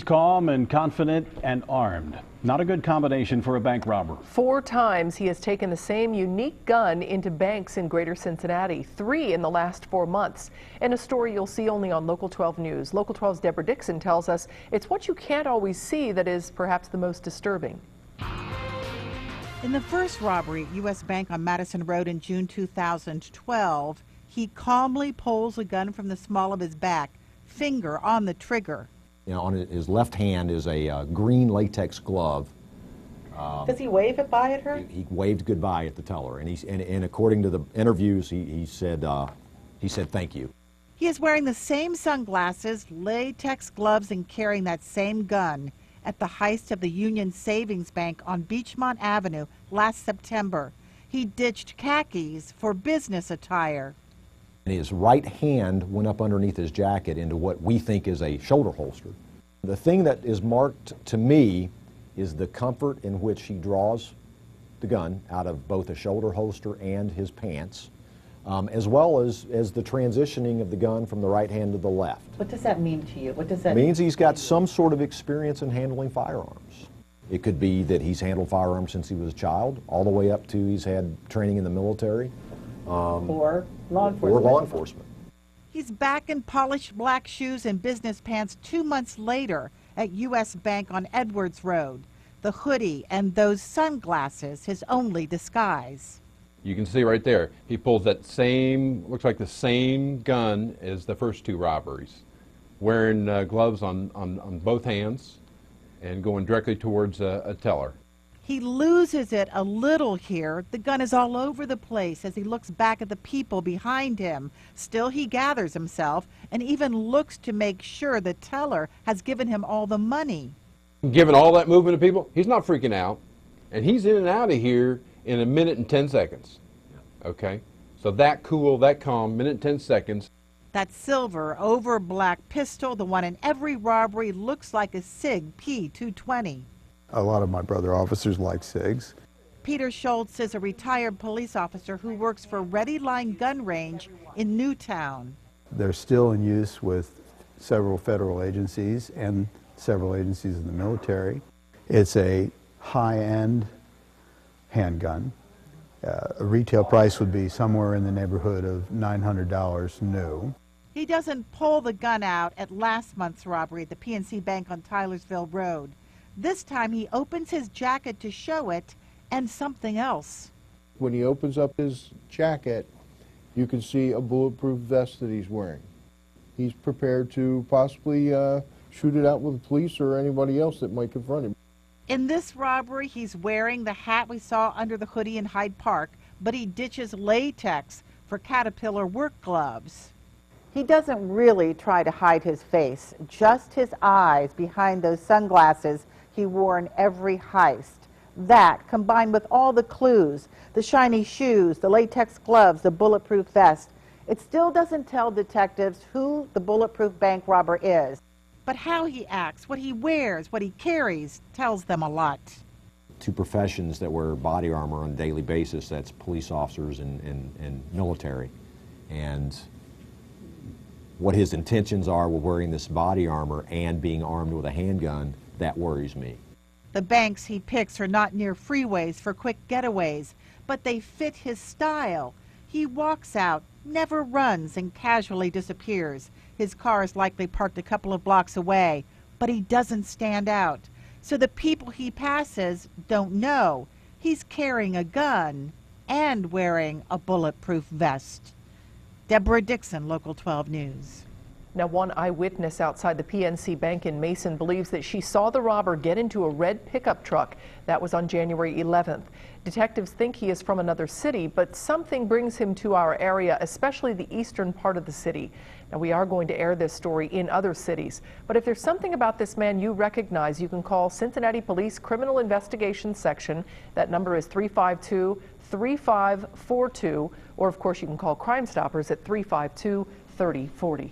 Calm and confident and armed. Not a good combination for a bank robber. 4 times he has taken the same unique gun into banks in greater Cincinnati, 3 in the last 4 months. In a story you'll see only on Local 12 News. Local 12's Deborah Dixon tells us it's what you can't always see that is perhaps the most disturbing. In the first robbery at U.S. Bank on Madison Road in June 2012, he calmly pulls a gun from the small of his back, finger on the trigger. You know, on his left hand is a green latex glove. Does he wave goodbye at her? He waved goodbye at the teller, and according to the interviews, he said thank you. He is wearing the same sunglasses, latex gloves, and carrying that same gun at the heist of the Union Savings Bank on Beechmont Avenue last September. He ditched khakis for business attire. And his right hand went up underneath his jacket into what we think is a shoulder holster. The thing that is marked to me is the comfort in which he draws the gun out of both a shoulder holster and his pants, as well as the transitioning of the gun from the right hand to the left. What does that mean to you? What does that mean? It means he's got some sort of experience in handling firearms. It could be that he's handled firearms since he was a child, all the way up to he's had training in the military. Or law enforcement. Or law enforcement. He's back in polished black shoes and business pants 2 months later at U.S. Bank on Edwards Road. The hoodie and those sunglasses, his only disguise. You can see right there, he pulls that same, looks like the same gun as the first 2 robberies. Wearing gloves on both hands and going directly towards a teller. He loses it a little here. The gun is all over the place as he looks back at the people behind him. Still, he gathers himself and even looks to make sure the teller has given him all the money. Given all that movement of people, he's not freaking out. And he's in and out of here in 1 minute and 10 seconds. Okay? So that cool, that calm, 1 minute and 10 seconds. That silver over black pistol, the one in every robbery, looks like a SIG P-200. A lot of my brother officers like SIGs. Peter Shultz is a retired police officer who works for Ready Line Gun Range in Newtown. They're still in use with several federal agencies and several agencies in the military. It's a high-end handgun. A retail price would be somewhere in the neighborhood of $900 new. He doesn't pull the gun out at last month's robbery at the PNC Bank on Tylersville Road. This time he opens his jacket to show it and something else. When he opens up his jacket, you can see a bulletproof vest that he's wearing. He's prepared to possibly shoot it out with the police or anybody else that might confront him. In this robbery, he's wearing the hat we saw under the hoodie in Hyde Park, but he ditches latex for Caterpillar work gloves. He doesn't really try to hide his face, just his eyes behind those sunglasses he wore in every heist. That, combined with all the clues, the shiny shoes, the latex gloves, the bulletproof vest, it still doesn't tell detectives who the bulletproof bank robber is. But how he acts, what he wears, what he carries, tells them a lot. 2 professions that wear body armor on a daily basis, that's police officers and military. And what his intentions are with wearing this body armor and being armed with a handgun, that worries me. The banks he picks are not near freeways for quick getaways, but they fit his style. He walks out, never runs, and casually disappears. His car is likely parked a couple of blocks away, but he doesn't stand out. So the people he passes don't know he's carrying a gun and wearing a bulletproof vest. Deborah Dixon, Local 12 News. Now, one eyewitness outside the PNC Bank in Mason believes that she saw the robber get into a red pickup truck. That was on January 11th. Detectives think he is from another city, but something brings him to our area, especially the eastern part of the city. Now, we are going to air this story in other cities, but if there's something about this man you recognize, you can call Cincinnati Police Criminal Investigations Section. That number is 352-3542, or of course you can call Crime Stoppers at 352-3040.